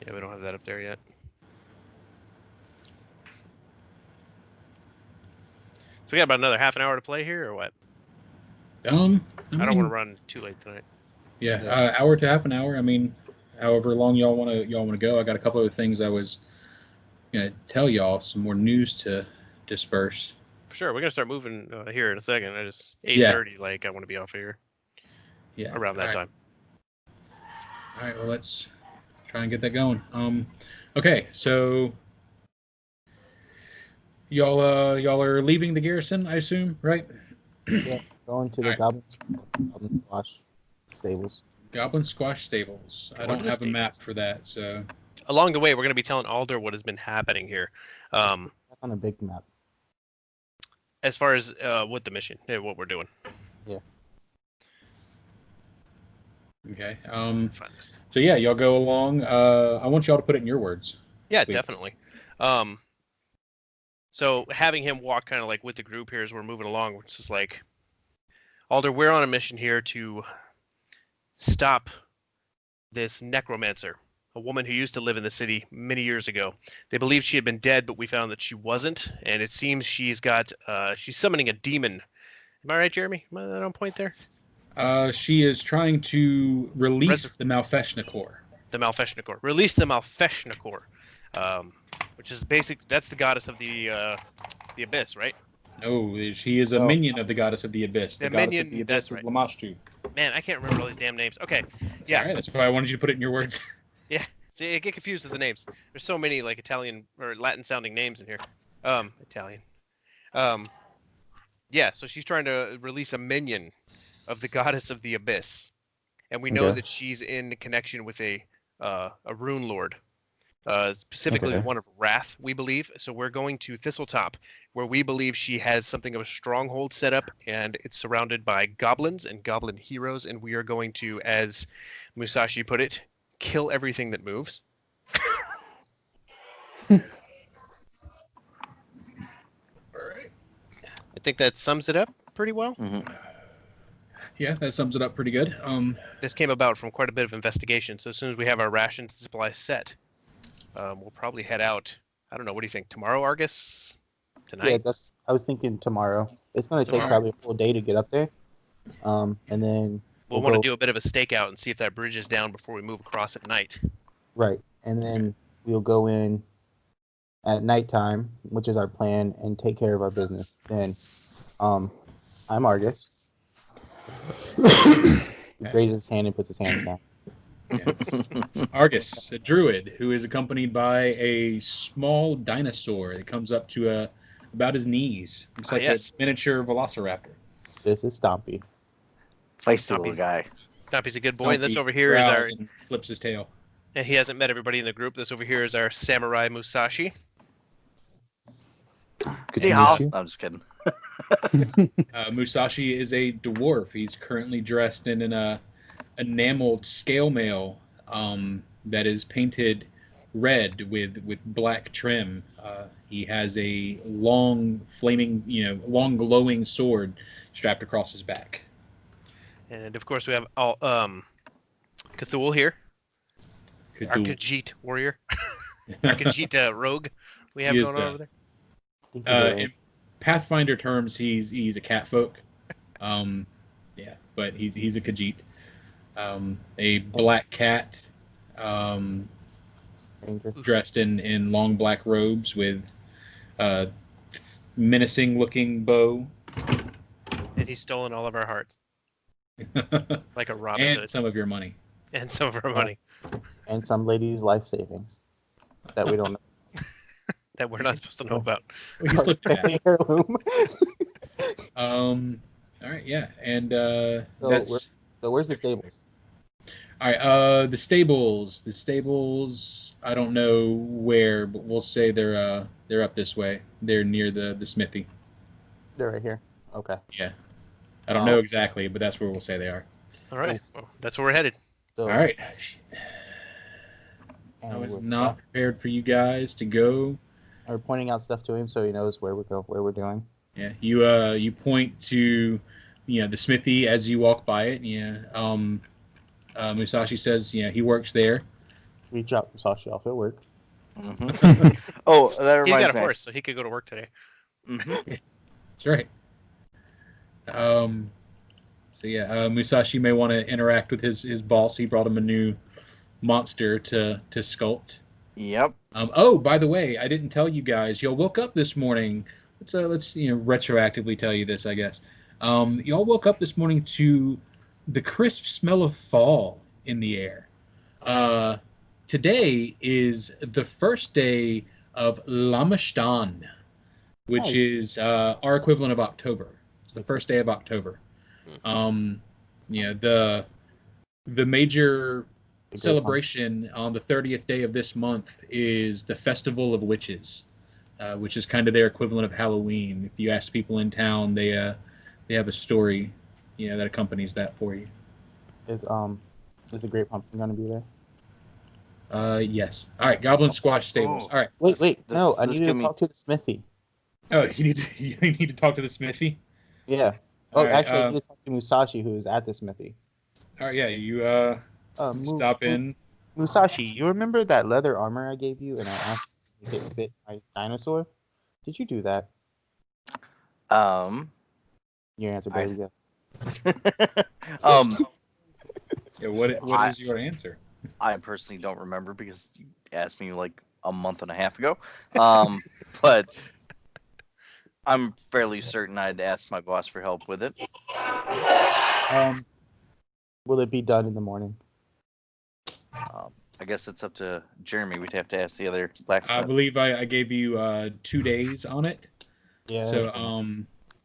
Yeah, we don't have that up there yet. So we got about another half an hour to play here, or what? I don't want to run too late tonight. Yeah, hour to half an hour. I mean, however long y'all want to go. I got a couple other things I was gonna tell y'all. Some more news to disperse. Sure, we're gonna start moving here in a second. I just 8:30. Like I want to be off of here. Yeah, around that time. All right. Well, let's try and get that going. Okay, so y'all are leaving the garrison, I assume, right? Yeah, going to the Goblin Squash stables. Goblin Squash stables. I don't have a map for that, so. Along the way, we're going to be telling Alder what has been happening here. On a big map. As far as what the mission, what we're doing. Yeah. Okay. So yeah, y'all go along. I want y'all to put it in your words. Yeah, please. Definitely. So having him walk kind of like with the group here as we're moving along, which is like, Alder, we're on a mission here to stop this necromancer, a woman who used to live in the city many years ago. They believed she had been dead, but we found that she wasn't, and it seems she's summoning a demon. Am I right, Jeremy? Am I on point there? She is trying to release the Malfeshnakor. The Malfeshnakor. Release the Malfeshnakor. Which is that's the goddess of the abyss, right? No, she is a minion of the goddess of the abyss. The goddess of the abyss is Lamashtu. Man, I can't remember all these damn names. Okay, yeah. All right, that's why I wanted you to put it in your words. Yeah, see, I get confused with the names. There's so many like Italian or Latin-sounding names in here. Italian. Yeah, so she's trying to release a minion of the goddess of the abyss, and we know that she's in connection with a Runelord. Specifically one of Wrath, we believe. So we're going to Thistletop, where we believe she has something of a stronghold set up, and it's surrounded by goblins and goblin heroes, and we are going to, as Musashi put it, kill everything that moves. All right. I think that sums it up pretty well. Mm-hmm. Yeah, that sums it up pretty good. This came about from quite a bit of investigation, so as soon as we have our rations and supplies set, we'll probably head out. I don't know. What do you think? Tomorrow, Argus? Tonight? Yeah, I was thinking tomorrow. It's going to take probably a full day to get up there. And then we'll want to do a bit of a stakeout and see if that bridge is down before we move across at night. Right. And then we'll go in at nighttime, which is our plan, and take care of our business. Then I'm Argus. He raises his hand and puts his hand down. Yeah. Argus, a druid who is accompanied by a small dinosaur that comes up to about his knees. Looks like a miniature velociraptor. This is Stompy. Feisty little guy. Stompy's a good boy. And this over here is our... flips his tail. And he hasn't met everybody in the group. This over here is our samurai Musashi. Good day, Hal. No, I'm just kidding. Musashi is a dwarf. He's currently dressed in an enameled scale mail that is painted red with black trim. He has a long long glowing sword strapped across his back. And of course we have Cthulhu here. Our Khajiit warrior. Our Khajiit rogue we have going on over there. In Pathfinder terms, he's a catfolk. Yeah, but he's a Khajiit. A black cat, dressed in long black robes with a menacing-looking bow. And he's stolen all of our hearts, like a Robin and Hood. Some of your money. And some of our money. And some lady's life savings that we don't know. That we're not supposed to know about. He's looked at. All right, yeah, and so where's the stables? All right, the stables. I don't know where, but we'll say they're up this way. They're near the smithy. They're right here. Okay. Yeah, I don't know exactly, but that's where we'll say they are. All right, well, that's where we're headed. So, all right. I was not prepared for you guys to go. We're pointing out stuff to him so he knows where we're doing. Yeah, you point to the smithy as you walk by it. Yeah, Musashi says he works there. We dropped Musashi off at work. Mm-hmm. Oh, that He's reminds got a me. horse, so he could go to work today. Mm-hmm. That's right. So yeah, Musashi may want to interact with his boss. He brought him a new monster to sculpt. Yep. Oh, by the way, I didn't tell you guys. Y'all woke up this morning. Let's retroactively tell you this, I guess. Y'all woke up this morning to the crisp smell of fall in the air. Today is the first day of Lamashtan, which is our equivalent of October. It's the first day of October. The major celebration on the 30th day of this month is the Festival of Witches, which is kind of their equivalent of Halloween. If you ask people in town, they have a story, that accompanies that for you. Is the Great Pumpkin gonna be there? Yes. All right, Goblin Squash Stables. All right. Wait. No, I need to talk to the smithy. Oh, you need to talk to the smithy? Yeah. Actually, I need to talk to Musashi, who is at the smithy. All right, yeah, you stop in. Musashi, you remember that leather armor I gave you and I asked if it fit my dinosaur? Did you do that? Your answer, baby. Yeah, what is your answer? I personally don't remember because you asked me like a month and a half ago. But I'm fairly certain I'd asked my boss for help with it. Will it be done in the morning? I guess it's up to Jeremy. We'd have to ask the other blacksmith. I believe I gave you 2 days on it. Yeah. So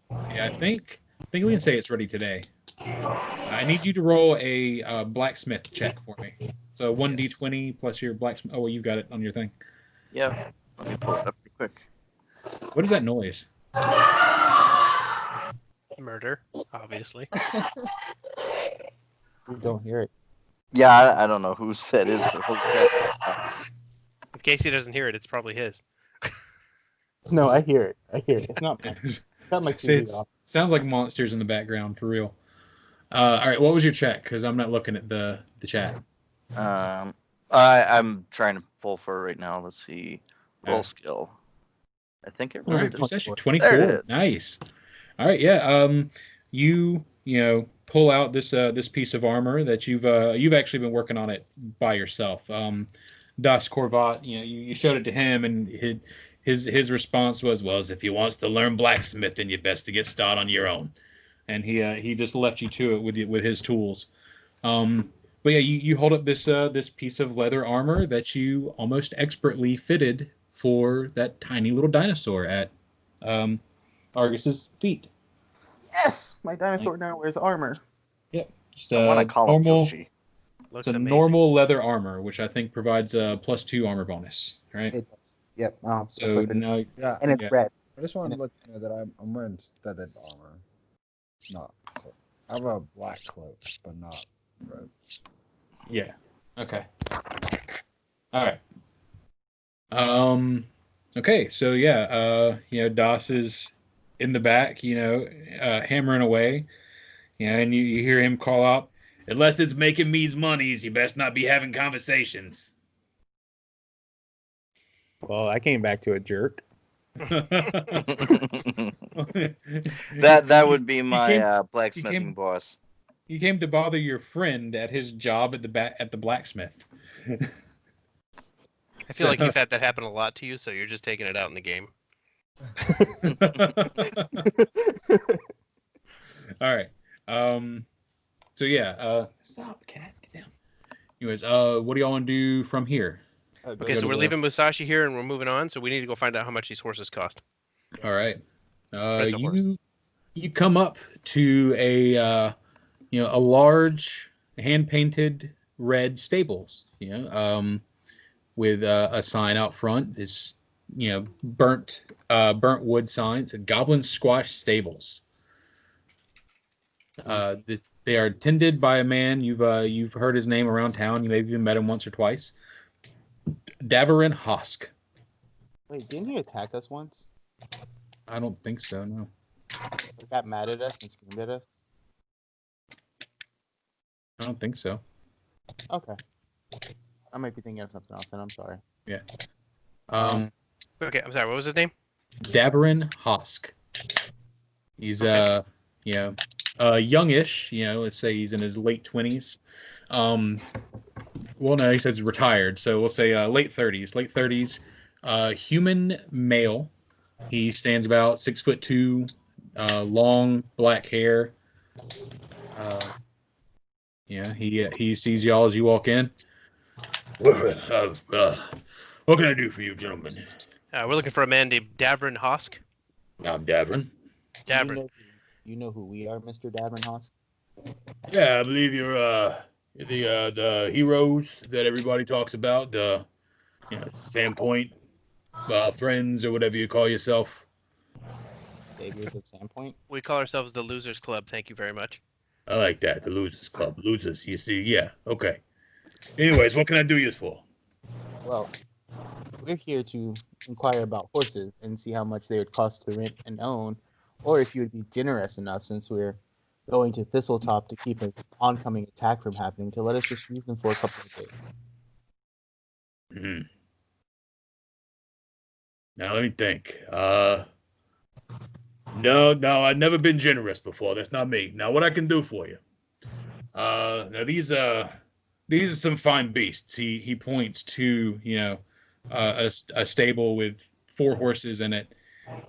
I think we can say it's ready today. I need you to roll a blacksmith check for me. So 1d20 plus your blacksmith. Oh, well, you got it on your thing. Yeah. Let me pull it up real quick. What is that noise? Murder, obviously. We don't hear it. Yeah, I don't know whose that is, but holy crap. If Casey doesn't hear it, it's probably his. No, I hear it. It's not mine. Got my TV off. Sounds like monsters in the background, for real. All right, what was your check? Because I'm not looking at the chat. I'm trying to pull for it right now. Let's see. Roll skill. I think it was. It's actually 24. Nice. All right, yeah. You pull out this pice of armor that you've actually been working on it by yourself. Das Corvat, you showed it to him, and his response was, well, if you wants to learn blacksmithing, you best to get started on your own. And he just left you to it with his tools. But yeah, you hold up this piece of leather armor that you almost expertly fitted for that tiny little dinosaur at Argus's feet. Yes, my dinosaur now wears armor. Yep, just I want to call him sushi. It's a normal leather armor, which I think provides a +2 armor bonus, right? It does. Yep. So now, yeah, and it's red. I just wanted to let you know that I'm wearing studded armor. Not. So I have a black cloak, but not red. Yeah. Okay. All right. Okay. So yeah. Das is in the back. Hammering away. And you hear him call out, "Unless it's making me's monies, you best not be having conversations." Well, I came back to a jerk. that would be my blacksmithing boss. You came to bother your friend at his job at the blacksmith. I feel like you've had that happen a lot to you, so you're just taking it out in the game. All right. So yeah. Stop, cat. Get down. Anyways, what do y'all want to do from here? Okay, so we're leaving Musashi here and we're moving on. So we need to go find out how much these horses cost. All right. You come up to a large hand painted red stables. With a sign out front. This burnt wood sign. It's a Goblin Squash Stables. They are tended by a man you've heard his name around town. You maybe even met him once or twice. Davarin Hosk. Wait, didn't he attack us once? I don't think so, no. He got mad at us and screamed at us? I don't think so. Okay. I might be thinking of something else, and I'm sorry. Yeah. Okay, I'm sorry. What was his name? Davarin Hosk. He's youngish. Let's say he's in his late 20s. Well, no, he says retired, so we'll say late 30s. Late 30s. Human male. He stands about 6'2", long black hair. He sees y'all as you walk in. What can I do for you, gentlemen? We're looking for a man named Davrin Hosk. I'm Davarin. Davrin. You know who we are, Mr. Davrin Hosk? Yeah, I believe you're the heroes that everybody talks about. The Sandpoint friends or whatever you call yourself. Saviors of Sandpoint? We call ourselves the Losers Club. Thank you very much. I like that. The Losers Club. Losers, you see. Yeah, okay. Anyways, what can I do you for? Well, we're here to inquire about horses and see how much they would cost to rent and own, or if you would be generous enough, since we're going to Thistletop to keep an oncoming attack from happening, to let us just use them for a couple of days. Hmm. Now let me think. No, I've never been generous before. That's not me. Now, what I can do for you? Now these are some fine beasts. He points to a stable with 4 horses in it.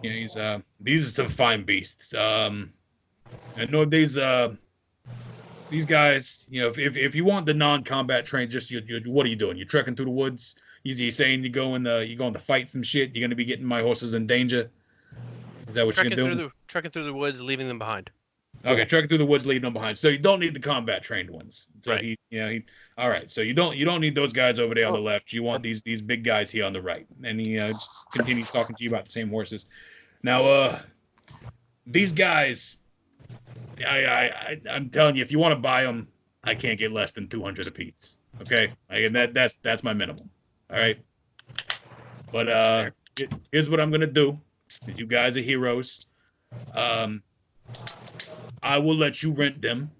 These are some fine beasts. I know these guys. If you want the non-combat train, just what are you doing? You're trekking through the woods. You're saying you're going to fight some shit. You're going to be getting my horses in danger. Is that what you're doing? Trekking through the woods, leaving them behind. Okay, trekking through the woods, leaving them behind. So you don't need the combat trained ones. So right. he all right. So you don't need those guys over there on the left. You want these big guys here on the right. And he continues talking to you about the same horses. Now, these guys, I'm telling you, if you want to buy them, I can't get less than 200 apiece. Okay, that's my minimum. All right. But here's what I'm gonna do. You guys are heroes. I will let you rent them.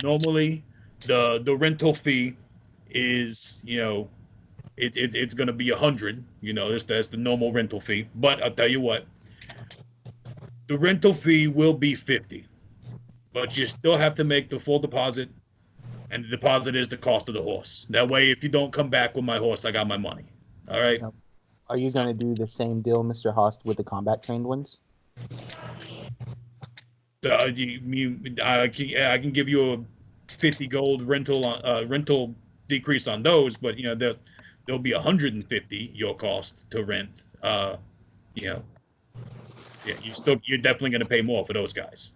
Normally, the rental fee is it's gonna be 100. That's the normal rental fee. But I'll tell you what, the rental fee will be 50. But you still have to make the full deposit, and the deposit is the cost of the horse. That way, if you don't come back with my horse, I got my money. All right. Are you going to do the same deal, Mr. Host, with the combat trained ones? I can give you a 50 gold rental decrease on those, but there'll be 150 your cost to rent. You're definitely going to pay more for those guys.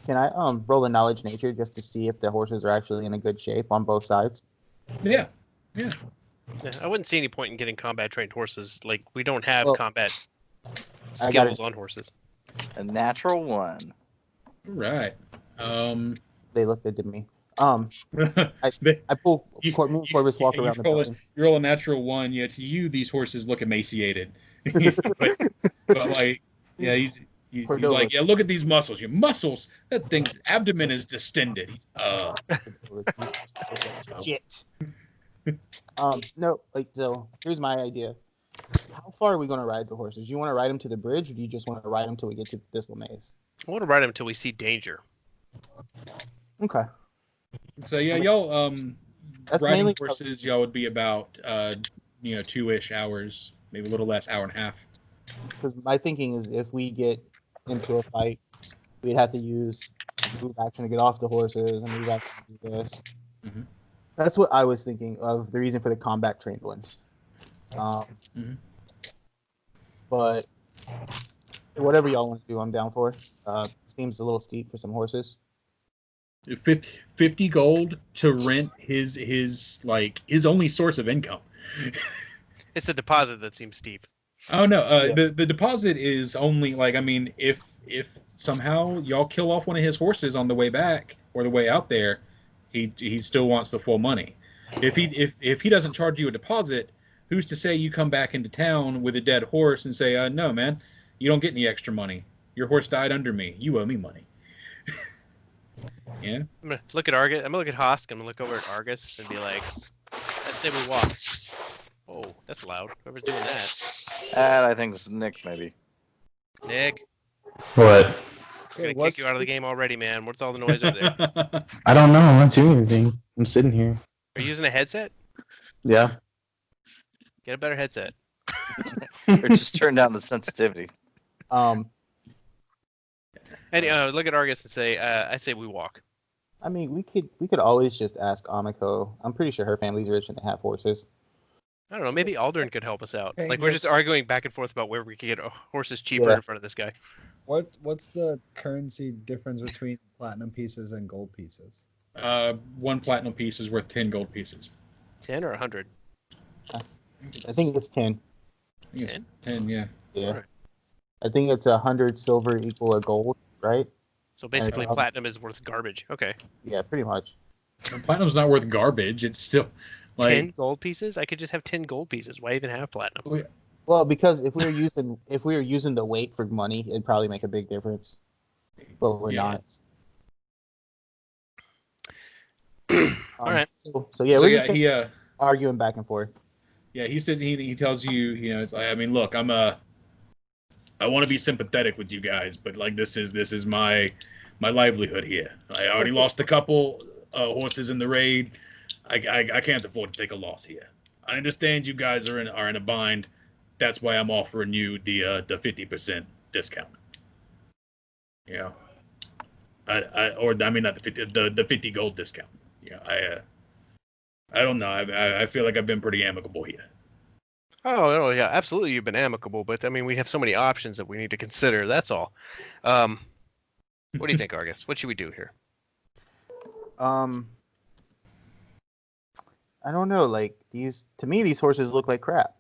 Can I roll a knowledge nature just to see if the horses are actually in a good shape on both sides? Yeah. Yeah, I wouldn't see any point in getting combat trained horses. Like, we don't have combat skills on horses. A natural 1. Right. They look good to me. I pull Corvus walk around the building. You roll a natural 1, yet to you these horses look emaciated. but like, yeah, he's like, yeah, look at these muscles. Your muscles, that thing's abdomen is distended. Shit. No, so here's my idea. How far are we going to ride the horses? You want to ride them to the bridge, or do you just want to ride them till we get to Thistle Maze? I want to ride them until we see danger. Okay. So yeah, y'all that's riding mainly horses, y'all would be about 2-ish hours, maybe a little less, hour and a half. Because my thinking is, if we get into a fight, we'd have to use move action to get off the horses and move action to do this. Mm-hmm. That's what I was thinking of, the reason for the combat trained ones. But whatever y'all want to do, I'm down for. Seems a little steep for some horses. 50 gold to rent his only source of income. It's the deposit that seems steep. Oh no, the deposit is only if somehow y'all kill off one of his horses on the way back or the way out there, he still wants the full money. If he doesn't charge you a deposit, who's to say you come back into town with a dead horse and say, no man, you don't get any extra money. Your horse died under me. You owe me money. Yeah. I'm gonna look at Argus. I'm gonna look at Hosk. I'm gonna look over at Argus and be like, I say we walk. Oh, that's loud. Whoever's doing that. And I think it's Nick, maybe. Nick, What? I'm gonna kick you out of the game already, man. What's all the noise over there? I don't know. I'm not doing anything. I'm sitting here. Are you using a headset? Yeah. Get a better headset. Or just turn down the sensitivity. Um, And look at Argus and say, I say we walk. I mean, we could always just ask Amiko. I'm pretty sure her family's rich and they have horses. I don't know. Maybe Aldrin could help us out. Hey, Like we're just arguing back and forth about where we could get horses cheaper Yeah. in front of this guy. What's the currency difference between platinum pieces and gold pieces? 1 platinum piece is worth 10 gold pieces. 10 or 100? I think it's 10. 10? 10, yeah. Yeah. Alright. I think it's 100 silver equal a gold, right? So basically, And, platinum is worth garbage. Okay. Yeah, pretty much. Platinum's not worth garbage. It's still 10 gold pieces? I could just have 10 gold pieces. Why even have platinum? Well, because if we were using the weight for money, it'd probably make a big difference. But we're Yeah. not. All right. So yeah, So we're yeah, just arguing back and forth. he said he tells you, it's like, I mean, look, I want to be sympathetic with you guys, but like this is my livelihood here. I already lost a couple horses in the raid. I can't afford to take a loss here. I understand you guys are in a bind. That's why I'm offering you the 50% discount. Yeah. I mean not the 50 gold discount. Yeah, I don't know. I feel like I've been pretty amicable here. Oh, no, yeah, absolutely. You've been amicable, but I mean, we have so many options that we need to consider. That's all. What do you think, Argus? What should we do here? I don't know. Like to me, these horses look like crap.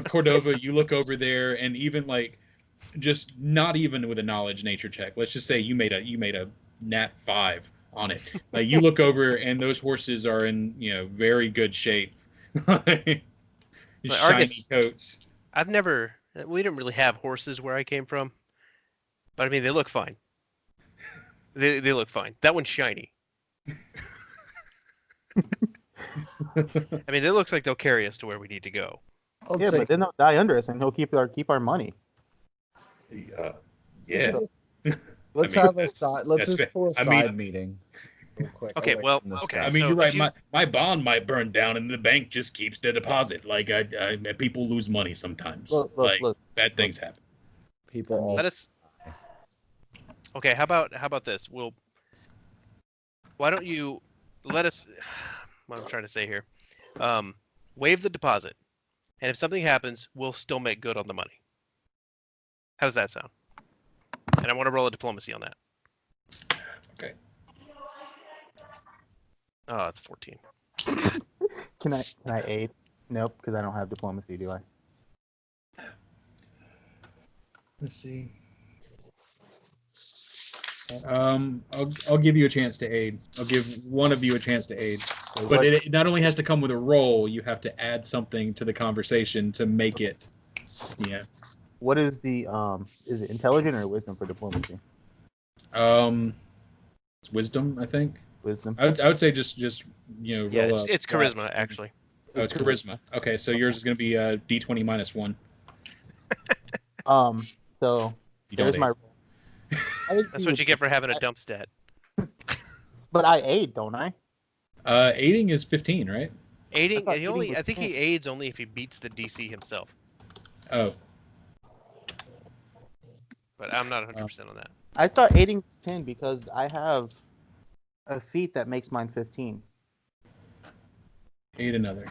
Cordova, you look over there, and even like, just not even with a knowledge nature check. Let's just say you made a nat 5 on it. Like you look over, and those horses are in very good shape. Shiny Argus, coats. We didn't really have horses where I came from, but I mean, they look fine. They look fine. That one's shiny. I mean, it looks like they'll carry us to where we need to go. Yeah, but then they'll die under us, and he'll keep our money. Yeah. Let's have a side. Let's just pull a side meeting. Real quick. Okay, well, okay. I mean, so you're right. if My bond might burn down, and the bank just keeps the deposit. Like people lose money sometimes. Look. Bad things happen. People all. Let us. Okay, how about this? Why don't you let us? What I'm trying to say here, waive the deposit, and if something happens, we'll still make good on the money. How does that sound? And I want to roll a diplomacy on that. Okay. Oh, it's 14. Can I aid? Nope, because I don't have diplomacy, do I? Let's see. I'll give you a chance to aid. I'll give one of you a chance to aid. But it not only has to come with a roll, you have to add something to the conversation to make it. Yeah. What is the is it intelligent or wisdom for diplomacy? It's wisdom, I think. Wisdom. I would say just Yeah, roll it's charisma actually. Oh, it's charisma. Okay, so yours is going to be D20 minus 1. So You there's don't my. That's what you get for having a dump stat. But I aid, don't I? Aiding is 15, right? Aiding, thought aiding was I think he 10. aids only if he beats the DC himself. Oh. But I'm not 100% on that. I thought aiding was 10 because I have a feat that makes mine 15. Aid another.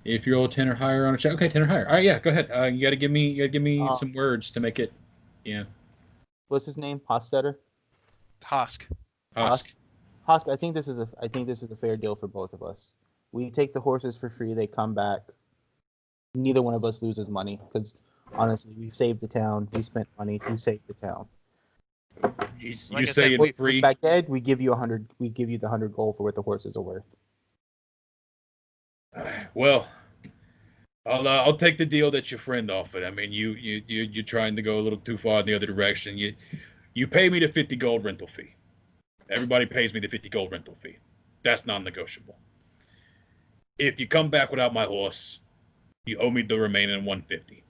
If you roll 10 or higher on a check. Okay, 10 or higher. All right, yeah, go ahead. You got to give me some words to make it. Yeah. What's his name? Hofstetter? Hosk. Hosk. Hosk, I think this is a fair deal for both of us. We take the horses for free, they come back. Neither one of us loses money because honestly, we've saved the town. We spent money to save the town. You Like I say said, it's free. Back dead, we give you 100. We give you the 100 gold for what the horses are worth. Well, I'll take the deal that your friend offered. I mean, you're trying to go a little too far in the other direction. You pay me the 50 gold rental fee. Everybody pays me the 50 gold rental fee. That's non-negotiable. If you come back without my horse, you owe me the remaining 150.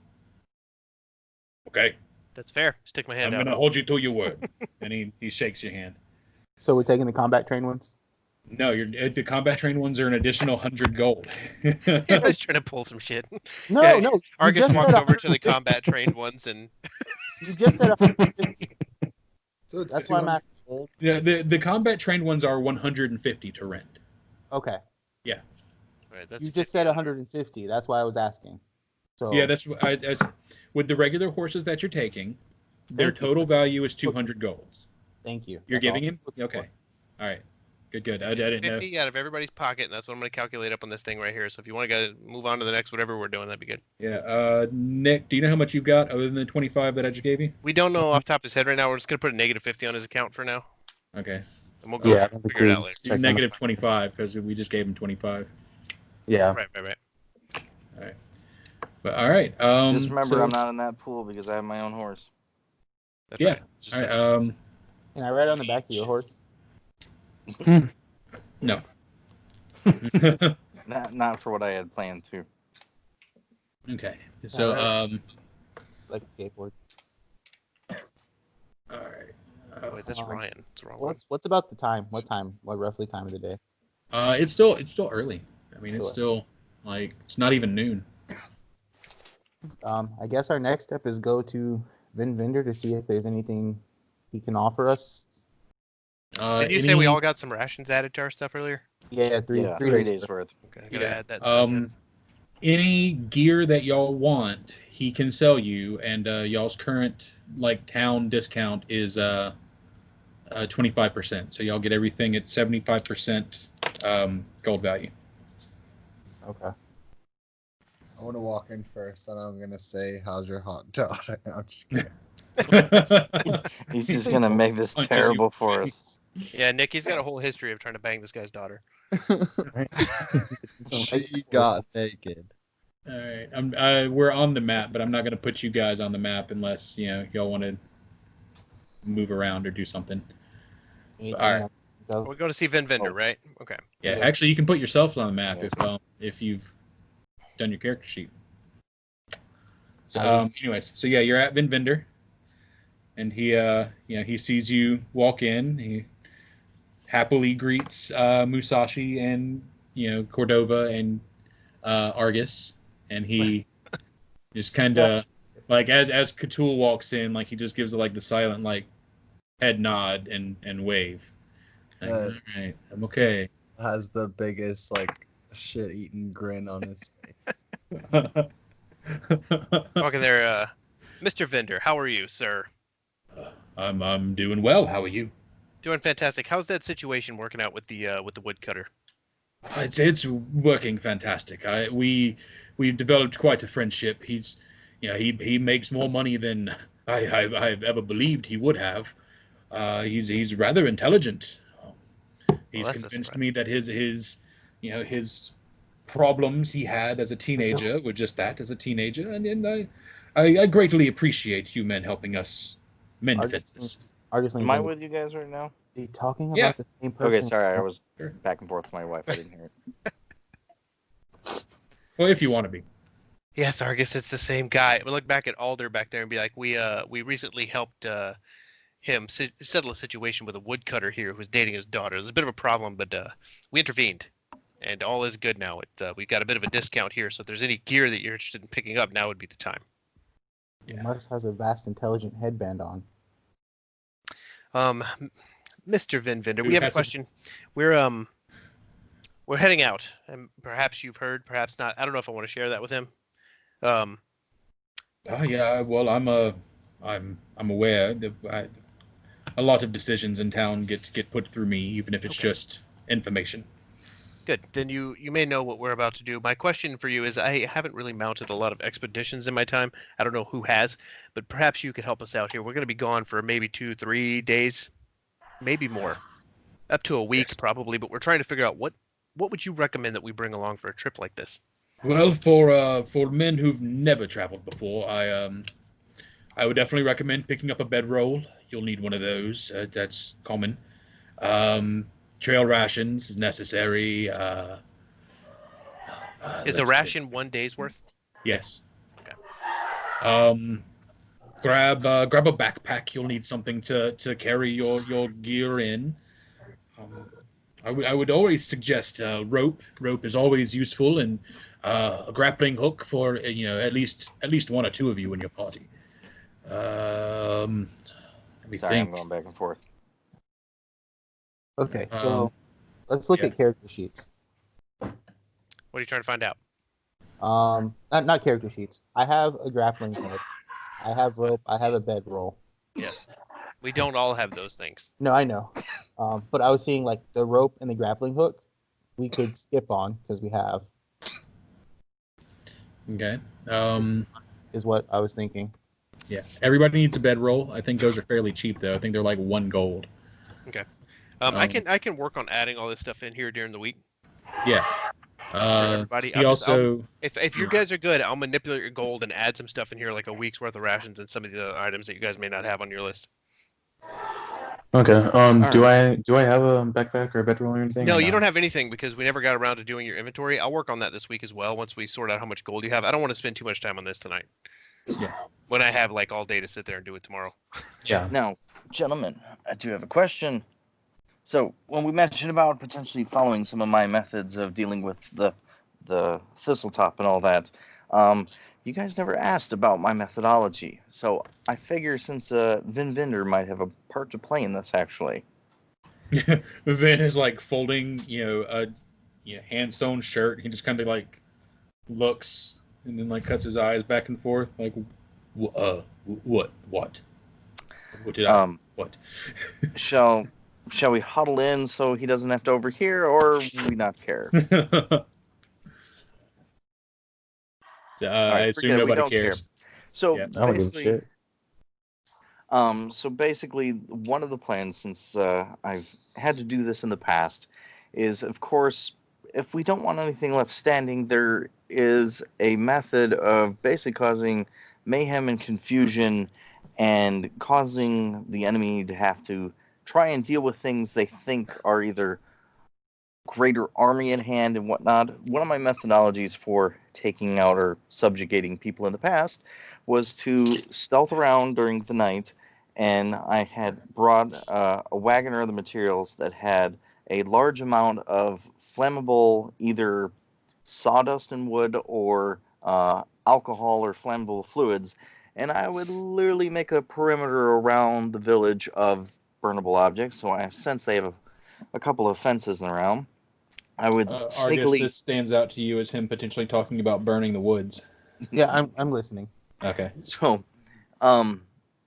Okay? That's fair. Stick my hand I'm out. going to hold you to your word. And he shakes your hand. So we're taking the combat train ones? No, the combat train ones are an additional 100 gold. I was trying to pull some shit. No, Yeah, no. Argus just walks said over to the combat trained ones and You just said 150. So it's That's why I'm 200 asking. gold. Yeah, the combat trained ones are 150 to rent. Okay. Right, that's You just said 150. That's why I was asking. So Yeah, that's with the regular horses that you're taking, their Thank you. total value is 200 golds. Thank you. You're That's all. giving him? Okay. All right. Good. I didn't know. 50 out of everybody's pocket, and that's what I'm going to calculate up on this thing right here. So if you want to go move on to the next whatever we're doing, that'd be good. Yeah. Nick, do you know how much you've got other than the 25 that I just gave you? We don't know off the top of his head right now. We're just going to put a negative 50 on his account for now, Okay. and we'll go Yeah, figure it out later. You're negative 25 because we just gave him 25. Yeah. Right. But all right. Just remember, so- I'm not in that pool because I have my own horse. That's Yeah. right. Just All right, listen. Can I ride on the back of your horse? no. Not for what I had planned to. Okay. So Like a skateboard. all right. Wait, that's Ryan. It's the wrong one. What's about the time? What time? What roughly time of the day? It's still early. I mean, it's still like it's not even noon. I guess our next step is go to Vin Vendor to see if there's anything he can offer us. Did you say we all got some rations added to our stuff earlier? Yeah, Three three days worth. Okay, I gotta Yeah. add that stuff in. Any gear that y'all want, he can sell you, and y'all's current like town discount is 25%. So y'all get everything at 75% gold value. Okay. I want to walk in first, and I'm gonna say, "How's your hot daughter?" I'm just kidding. He's just gonna make this Punches you terrible in the for face. us. Yeah, Nick, he's got a whole history of trying to bang this guy's daughter. She got naked. All right, we're on the map, but I'm not gonna put you guys on the map unless y'all want to move around or do something. Anything All right. else? Go. We're going to see Vin Vendor, right? Okay. Yeah, actually, you can put yourselves on the map Yeah. if you've done your character sheet. So, Howdy. anyways, so yeah, you're at Vin Vendor, and he he sees you walk in. He happily greets Musashi and Cordova and Argus, and he just kind of like as Cthulhu walks in, like he just gives the silent head nod and wave. Like, all right, I'm okay. Has the biggest shit-eating grin on his face. Okay, there, Mr. Vendor. How are you, sir? I'm doing well. How are you? Doing fantastic. How's that situation working out with the woodcutter? It's working fantastic. We've developed quite a friendship. He's he makes more money than I've ever believed he would have. He's rather intelligent. He's that's a convinced surprise. me that his problems he had as a teenager were just that, as a teenager, and I greatly appreciate you men helping us mend fences. Argus Am leans I in. with you guys right now? Are you talking about Yeah. the same person? Okay, sorry, I was Sure. back and forth with my wife. I didn't hear it. Well, if you want to be. Yes, Argus, it's the same guy. We look back at Alder back there and be like, we recently helped him settle a situation with a woodcutter here who was dating his daughter. It was a bit of a problem, but we intervened, and all is good now. We've got a bit of a discount here, so if there's any gear that you're interested in picking up, now would be the time. He must has a vast intelligent headband on. Mr. Vin Vendor, Who we have a has a- question. We're heading out, and perhaps you've heard, perhaps not. I don't know if I want to share that with him. Yeah, well, I'm aware that a lot of decisions in town get put through me, even if it's Okay. just information. Good. Then you may know what we're about to do. My question for you is, I haven't really mounted a lot of expeditions in my time. I don't know who has, but perhaps you could help us out here. We're going to be gone for maybe 2-3 days, maybe more, up to a week probably. But we're trying to figure out what would you recommend that we bring along for a trip like this? Well, for men who've never traveled before, I would definitely recommend picking up a bedroll. You'll need one of those. That's common. Trail rations is necessary. Is a ration 1 day's worth? Yes. Okay. Grab a backpack. You'll need something to carry your gear in. I would always suggest rope. Rope is always useful, and a grappling hook for at least one or two of you in your party. Let me Sorry, think. I'm going back and forth. Okay, so let's look at character sheets. What are you trying to find out? Not character sheets. I have a grappling hook. I have rope. I have a bedroll. Yes. We don't all have those things. No, I know. But I was seeing like the rope and the grappling hook. We could skip on because we have. Okay. Is what I was thinking. Yeah. Everybody needs a bedroll. I think those are fairly cheap though. I think they're like 1 gold. Okay. I can work on adding all this stuff in here during the week. Yeah. For everybody. If you guys are good, I'll manipulate your gold and add some stuff in here, like a week's worth of rations and some of the other items that you guys may not have on your list. Okay. Do right. I have a backpack or a bedroll or anything? No, you don't have anything because we never got around to doing your inventory. I'll work on that this week as well once we sort out how much gold you have. I don't want to spend too much time on this tonight. Yeah. When I have like all day to sit there and do it tomorrow. Yeah. Now, gentlemen, I do have a question. So, when we mentioned about potentially following some of my methods of dealing with the thistletop and all that, you guys never asked about my methodology. So, I figure since Vin Vinder might have a part to play in this, actually. Vin is like folding, a hand sewn shirt. He just kind of like looks and then like cuts his eyes back and forth, like, what did I? What? Shall we huddle in so he doesn't have to overhear, or we not care? I assume nobody cares. So I don't give a shit. So basically, one of the plans, since I've had to do this in the past, is of course, if we don't want anything left standing, there is a method of basically causing mayhem and confusion and causing the enemy to have to try and deal with things they think are either greater army in hand and whatnot. One of my methodologies for taking out or subjugating people in the past was to stealth around during the night, and I had brought a wagoner of the materials that had a large amount of flammable, either sawdust and wood or alcohol or flammable fluids, and I would literally make a perimeter around the village of burnable objects. So since they have a couple of fences around, I would sneakily. Argus, this stands out to you as him potentially talking about burning the woods. Yeah, I'm listening. Okay. So,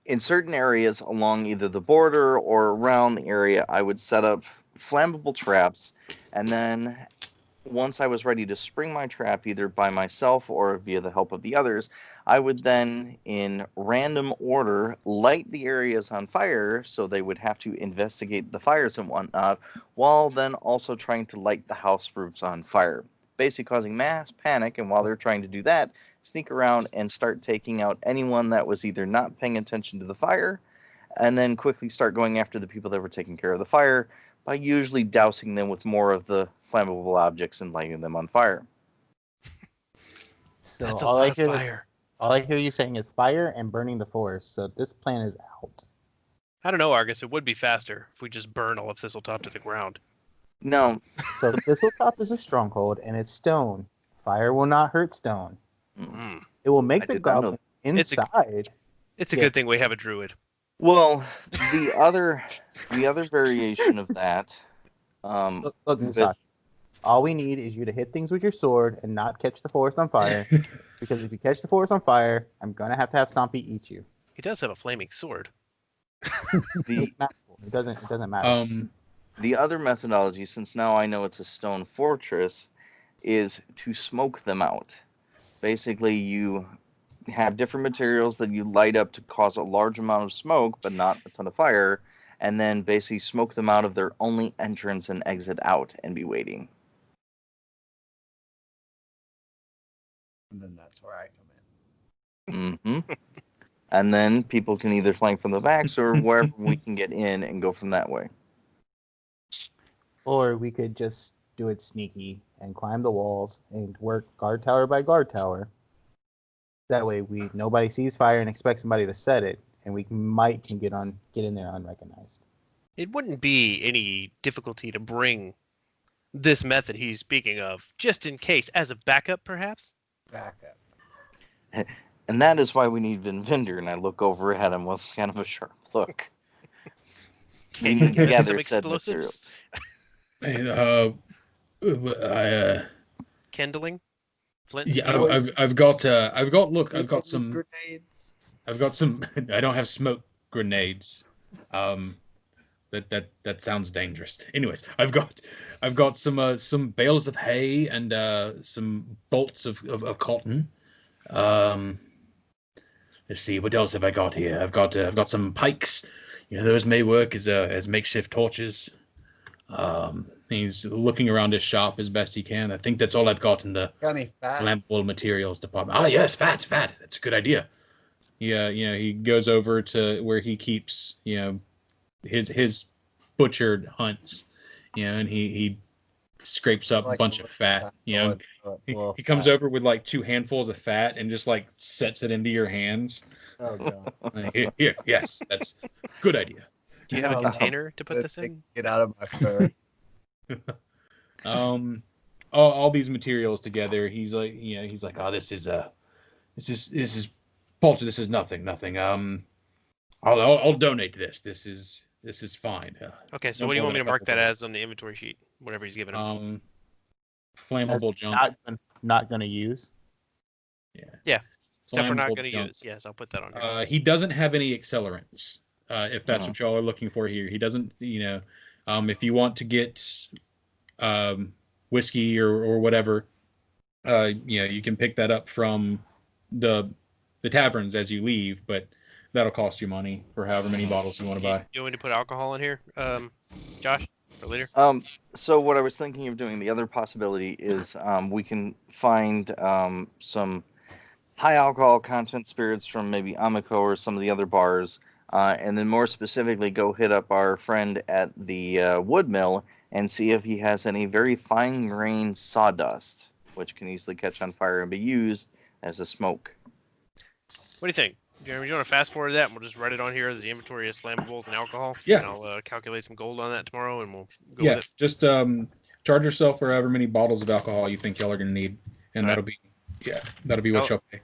in certain areas along either the border or around the area, I would set up flammable traps, and then once I was ready to spring my trap, either by myself or via the help of the others, I would then, in random order, light the areas on fire, so they would have to investigate the fires and whatnot, while then also trying to light the house roofs on fire, basically causing mass panic, and while they're trying to do that, sneak around and start taking out anyone that was either not paying attention to the fire, and then quickly start going after the people that were taking care of the fire, by usually dousing them with more of the flammable objects and lighting them on fire. So that's a lot of fire. All I hear you saying is fire and burning the forest. So this plan is out. I don't know, Argus. It would be faster if we just burn all of Thistletop to the ground. No. So Thistletop is a stronghold, and it's stone. Fire will not hurt stone. Mm. It will make the goblins inside. It's a good thing we have a druid. Well, the other variation of that. Look, Musashi, all we need is you to hit things with your sword and not catch the forest on fire. Because if you catch the forest on fire, I'm gonna have Stompy eat you. He does have a flaming sword. It doesn't matter. The other methodology, since now I know it's a stone fortress, is to smoke them out. Basically, you have different materials that you light up to cause a large amount of smoke, but not a ton of fire, and then basically smoke them out of their only entrance and exit out and be waiting. And then that's where I come in. Mm-hmm. And then people can either flank from the backs or wherever we can get in and go from that way. Or we could just do it sneaky and climb the walls and work guard tower by guard tower. That way, nobody sees fire and expects somebody to set it, and we can get in there unrecognized. It wouldn't be any difficulty to bring this method he's speaking of, just in case, as a backup, perhaps. Backup. And that is why we need Vinvinder. And I look over at him with kind of a sharp look. We need to gather said materials. Kindling, flint. Yeah, I've got some grenades. I've got some. I don't have smoke grenades. That sounds dangerous. Anyways, I've got some bales of hay and some bolts of cotton. Let's see, what else have I got here? I've got some pikes. Those may work as makeshift torches. He's looking around his shop as best he can. I think that's all I've got in the flammable materials department. Ah, yes, fat. That's a good idea. Yeah, he goes over to where he keeps, his butchered hunts, and he scrapes up a bunch of fat. He comes over with like 2 handfuls of fat and just like sets it into your hands. Oh god. Here, yes, that's a good idea. Do you have a container to put this in? Get out of my fur. All these materials together. He's like, oh, this is paltry. This is nothing. I'll donate this. This is fine. Okay, so what do you want me to mark that as on the inventory sheet? Whatever he's giving him. Flammable junk. Not gonna use. Yeah. Stuff we're not going to junk. use. Yes, I'll put that on here. He doesn't have any accelerants. If that's what y'all are looking for here, he doesn't. If you want to get whiskey or whatever, you can pick that up from the taverns as you leave, but that'll cost you money for however many bottles you want to buy. You want me to put alcohol in here, Josh, for later? So what I was thinking of doing, the other possibility is we can find some high alcohol content spirits from maybe Amico or some of the other bars, and then more specifically go hit up our friend at the wood mill and see if he has any very fine-grained sawdust, which can easily catch on fire and be used as a smoke. What do you think? You want to fast forward that, and we'll just write it on here as the inventory is flammables and alcohol? Yeah. And I'll calculate some gold on that tomorrow, and we'll go with it. Just charge yourself for however many bottles of alcohol you think y'all are going to need, and that'll be what y'all pay.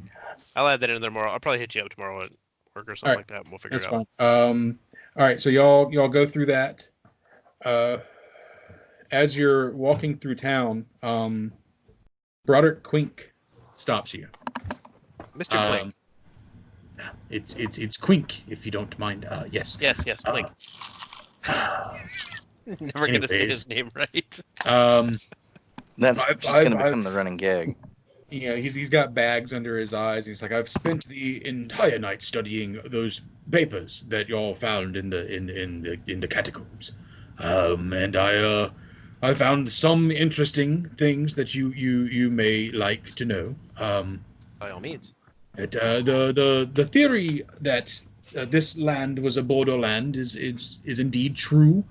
I'll add that in there tomorrow. I'll probably hit you up tomorrow at work or something like that, and we'll figure it out. Fine. All right, so y'all go through that. As you're walking through town, Broderick Quink stops you. Mr. Clink. It's Quink, if you don't mind. Yes. Yes, Clink. Never going to say his name right. That's just going to become the running gag. He's got bags under his eyes. He's like, I've spent the entire night studying those papers that y'all found in the catacombs, and I found some interesting things that you may like to know. By all means. The theory that this land was a borderland is indeed true.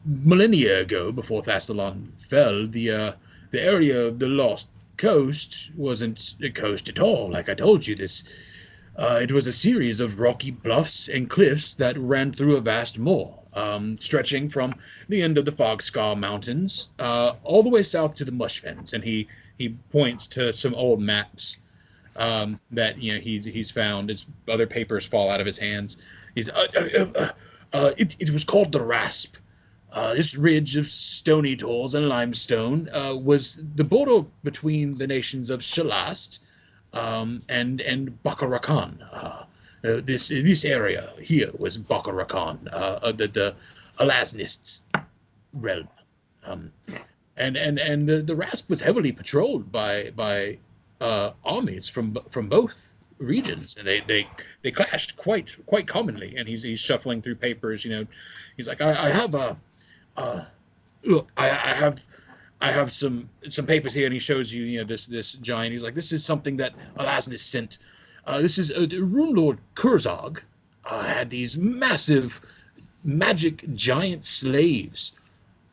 Millennia ago, before Thassalon fell, the area of the Lost Coast wasn't a coast at all. Like I told you, it was a series of rocky bluffs and cliffs that ran through a vast moor, stretching from the end of the Fogscar Mountains all the way south to the Mush Fens. And he points to some old maps that he's found. As other papers fall out of his hands. It was called the Rasp. This ridge of stony tools and limestone was the border between the nations of Shalast and Bakarakan. This area here was Bakarakan, the Alasnists' realm. And the Rasp was heavily patrolled by armies from both regions, and they clashed quite commonly. And he's shuffling through papers. He's like, I have some papers here, and he shows you this giant. He's like, this is something that Alasnis sent. This is Runelord Kurzog had these massive magic giant slaves.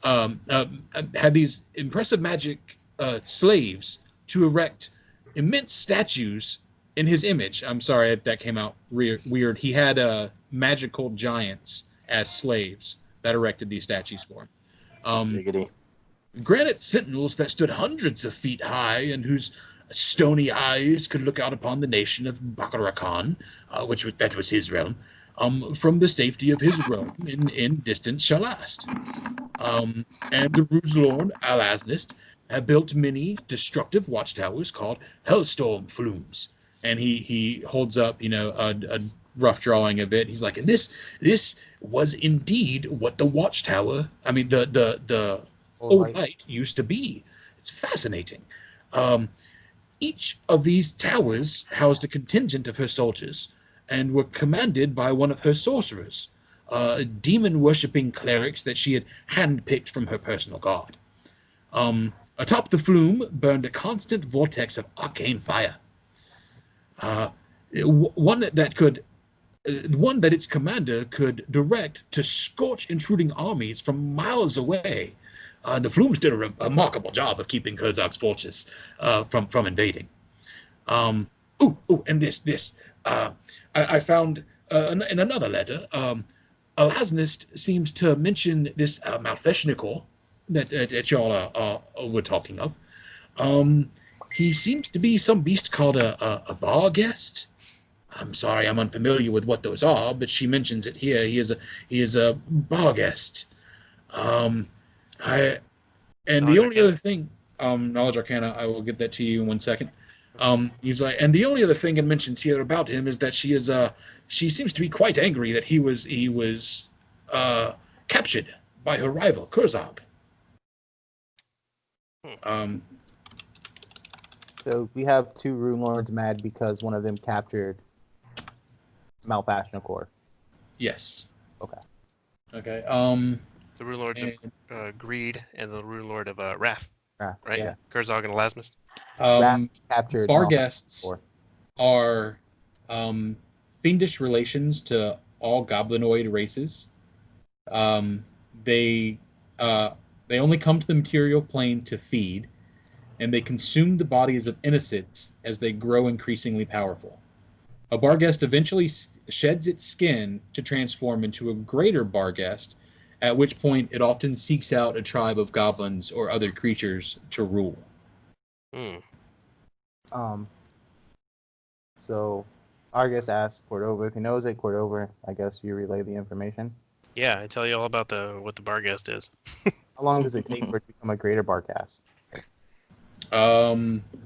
Had these impressive magic slaves to erect immense statues in his image. I'm sorry if that came out weird. He had magical giants as slaves that erected these statues for him. Granite sentinels that stood hundreds of feet high and whose stony eyes could look out upon the nation of Bakarakan, that was his realm, from the safety of his realm in distant Shalast. And the Runelord Alasnist have built many destructive watchtowers called Hellstorm Flumes. And he holds up, a rough drawing of it. He's like, and this was indeed what the watchtower, the old light used to be. It's fascinating. Each of these towers housed a contingent of her soldiers and were commanded by one of her sorcerers, demon-worshipping clerics that she had handpicked from her personal guard. Atop the flume burned a constant vortex of arcane fire. One that its commander could direct to scorch intruding armies from miles away. The flumes did a remarkable job of keeping Herzog's forces from invading. And this. I found in another letter, Alasnist seems to mention this Malfeshnikor that y'all were talking of. He seems to be some beast called a bar guest. I'm sorry, I'm unfamiliar with what those are, but she mentions it here. He is a bar guest. The only other thing, Knowledge Arcana, I will get that to you in 1 second. He's like, and the only other thing it mentions here about him is that she seems to be quite angry that he was captured by her rival, Kurzog. So we have two Runelords mad because one of them captured Malfashnikor. Yes. Okay. Okay. The Runelords of Greed and the Runelord of Wrath. Right? Yeah. Kurzog and Elasmus. Captured bar guests are fiendish relations to all goblinoid races. They only come to the material plane to feed, and they consume the bodies of innocents as they grow increasingly powerful. A bar guest eventually sheds its skin to transform into a greater bar guest, at which point it often seeks out a tribe of goblins or other creatures to rule. So Argus asks Cordova if he knows it. Cordova, I guess you relay the information. Yeah, I tell you all about what the bar guest is. How long does it take for it to become a greater bar cast?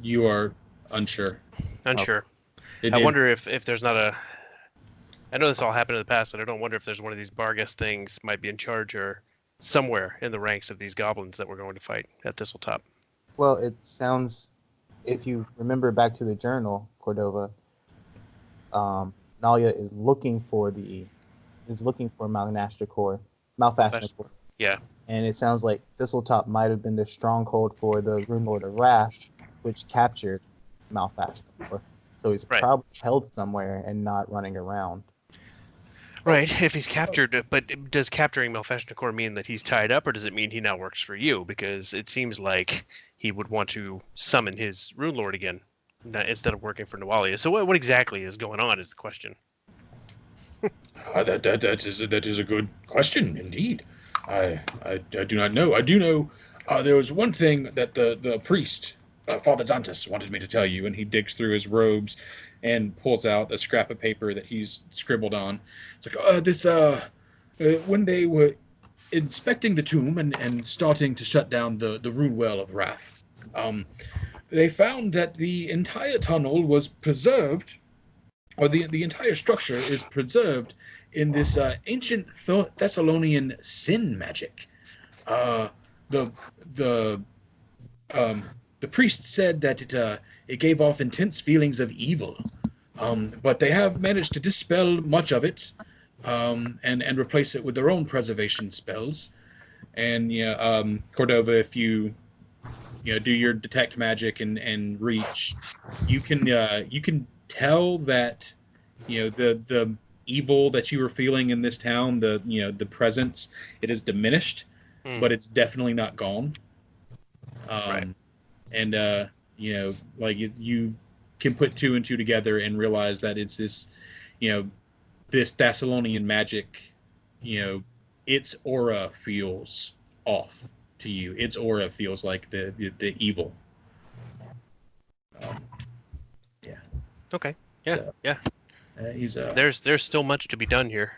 You are unsure. Unsure. I wonder if there's not a... I know this all happened in the past, but I don't wonder if there's one of these Bargus things might be in charge or somewhere in the ranks of these goblins that we're going to fight at Thistletop. Well, it sounds, if you remember back to the journal, Cordova, Nalia is looking for Malfashnikor. Yeah. And it sounds like Thistletop might have been the stronghold for the Runelord of Wrath, which captured Malfashnikor. So he's probably held somewhere and not running around. Right, if he's captured, but does capturing Malfashnikor mean that he's tied up, or does it mean he now works for you? Because it seems like he would want to summon his Runelord again, instead of working for Nawalia. So what exactly is going on is the question. That is a good question, indeed. I do not know. I do know there was one thing that the priest, Father Xantus, wanted me to tell you, and he digs through his robes and pulls out a scrap of paper that he's scribbled on. It's like, when they were inspecting the tomb and starting to shut down the rune well of Wrath, they found that the entire tunnel was preserved, or the entire structure is preserved in this ancient Thessalonian sin magic. The priest said that it gave off intense feelings of evil, but they have managed to dispel much of it, and replace it with their own preservation spells. And Cordova, if you do your detect magic and reach, you can tell that the evil that you were feeling in this town, the presence, it is diminished, but it's definitely not gone. Right. And like you can put two and two together and realize that it's this, this Thessalonian magic, its aura feels off to you. Its aura feels like the evil. Yeah. Okay. Yeah. So, yeah. He's There's still much to be done here.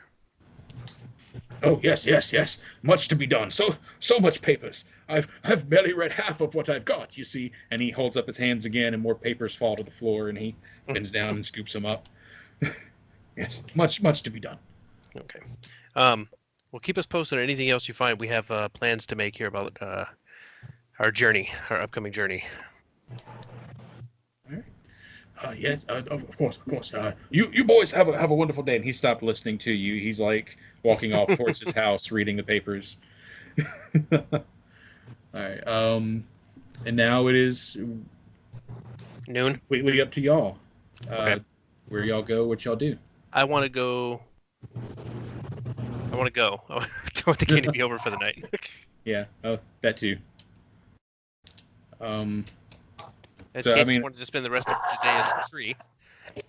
Oh yes. Much to be done. So much papers. I've barely read half of what I've got, you see. And he holds up his hands again, and more papers fall to the floor, and he bends down and scoops them up. Yes, much to be done. Okay. Well, keep us posted on anything else you find. We have plans to make here about our upcoming journey. All right. Yes, of course. You boys have a wonderful day. And he stopped listening to you. He's like walking off towards his house, reading the papers. All right. And now it is Noon. completely up to y'all. Okay. Where y'all go, what y'all do. I want to go. I want the game to be over for the night. Yeah. Oh, that too. So, Casey wanted to spend the rest of the day as a tree.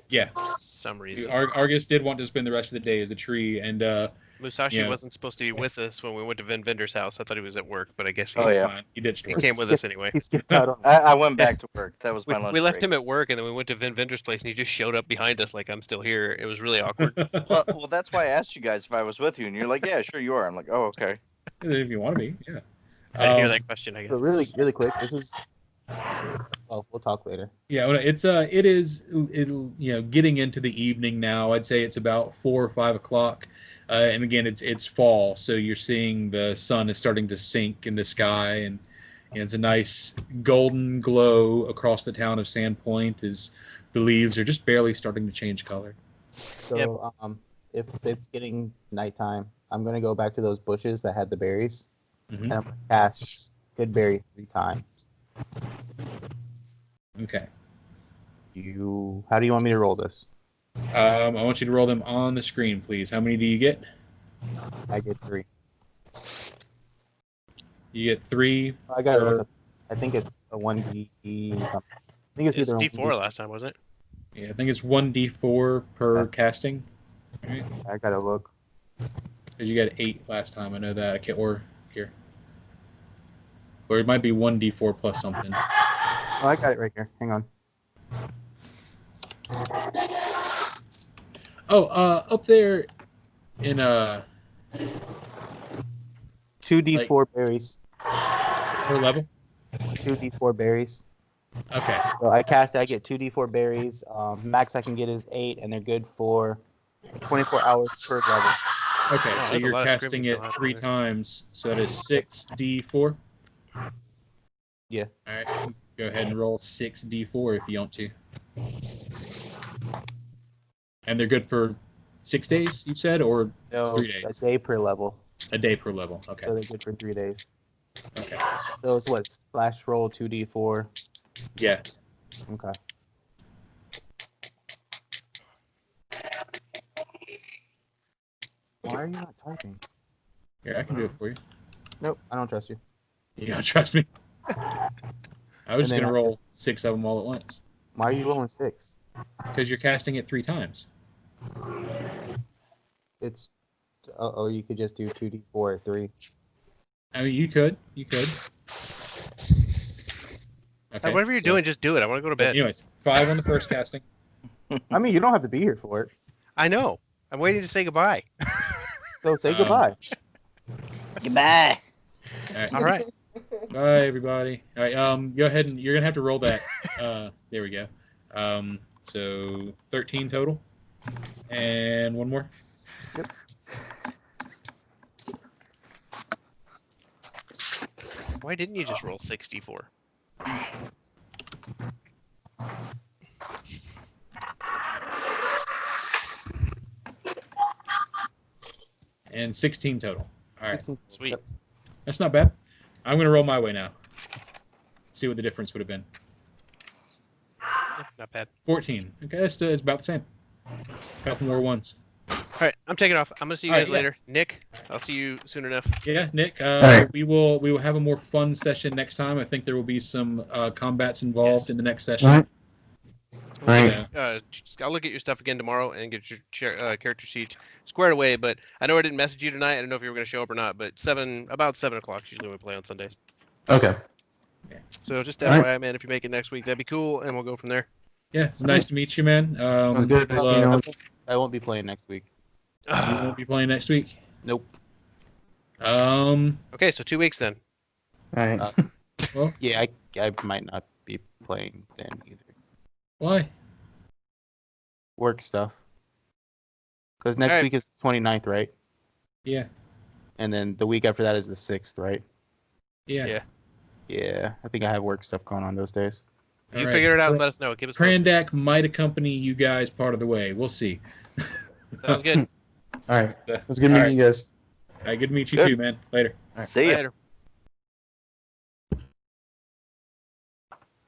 Yeah. For some reason. Argus did want to spend the rest of the day as a tree, and Musashi wasn't supposed to be with us when we went to Vin Vender's house. I thought he was at work, but I guess he fine. He ditched he work. came with us anyway. He skipped out on. I went back to work. That was my lunch We left break. him at work, and then we went to Vin Vender's place, and he just showed up behind us like I'm still here. It was really awkward. Well, that's why I asked you guys if I was with you, and you're like, "Yeah, sure you are." I'm like, "Oh, okay." If you want to be, yeah. I didn't hear that question, I guess. So really quick, this is. Oh, we'll talk later. Yeah, it is getting into the evening now. I'd say it's about 4 or 5 o'clock, and again it's fall, so you're seeing the sun is starting to sink in the sky, and it's a nice golden glow across the town of Sandpoint as the leaves are just barely starting to change color. So if it's getting nighttime, I'm gonna go back to those bushes that had the berries, and I'm gonna cast Good Berry 3 times. Okay. How do you want me to roll this? I want you to roll them on the screen, please. How many do you get? I get 3. You get 3. I got it. I think it's a 1d something. I think it's either D4 last time, wasn't it? Yeah, I think it's 1d4 per casting. All right. I gotta look. Because you got 8 last time. I know that. I can't. Or here. Or it might be 1d4 plus something. Oh, I got it right here. Hang on. Oh, up there in 2d4 berries. per level. 2d4 berries. Okay. So I cast it. I get 2d4 berries. Max I can get is 8, and they're good for 24 hours per level. Okay, Wow, so there's a you're lot of casting scribbles it still 3 happening times, so that is 6d4. Yeah. All right, go ahead and roll 6d4 if you want to. And they're good for 6 days, you said, or No, 3 days? a day per level. A day per level. Okay. So they're good for 3 days. Okay. So it's what? Slash roll 2d4. Yeah. Okay. Why are you not typing? Here, I can do it for you. Nope, I don't trust you. You don't trust me? I was just going to roll 6 of them all at once. Why are you rolling 6? Because you're casting it 3 times. It's... Oh, you could just do 2d4 or 3. I mean, you could. Okay. Whatever you're doing, just do it. I want to go to bed. Anyways, 5 on the first casting. I mean, you don't have to be here for it. I know. I'm waiting to say goodbye. So say goodbye. Goodbye. All right. All right. Bye, everybody. All right. Go ahead and you're gonna have to roll that. There we go. So 13 total, and one more. Yep. Why didn't you just roll 64? And 16 total. All right. Sweet. Yep. That's not bad. I'm gonna roll my way now. See what the difference would have been. Not bad. 14. Okay, it's about the same. Couple more ones. All right, I'm taking off. I'm gonna see you guys yeah. later. Nick, I'll see you soon enough. Yeah, Nick. right. We will have a more fun session next time. I think there will be some combats involved Yes. in the next session. All right. Okay, Yeah. I'll look at your stuff again tomorrow and get your character sheet squared away. But I know I didn't message you tonight. I don't know if you were going to show up or not. But about 7 o'clock is usually when we play on Sundays. Okay. So just All right. FYI, man, if you make it next week, that'd be cool, and we'll go from there. Yeah, nice to meet you, man. Sounds good. Nice to meet you. I won't be playing next week. You won't be playing next week. Nope. Okay, so 2 weeks then. All right. Well, Yeah, I might not be playing then either. why? Work stuff. Because next Alright. week is the 29th, right? Yeah. And then the week after that is the 6th, right? Yeah. Yeah. Yeah, I think I have work stuff going on those days. You figure it out and let us know. Give us posted. Prandak might accompany you guys part of the way. We'll see. Sounds good. All right. Let's get meeting you guys. All right, good to meet you Good. too, man. Later. See ya. Later.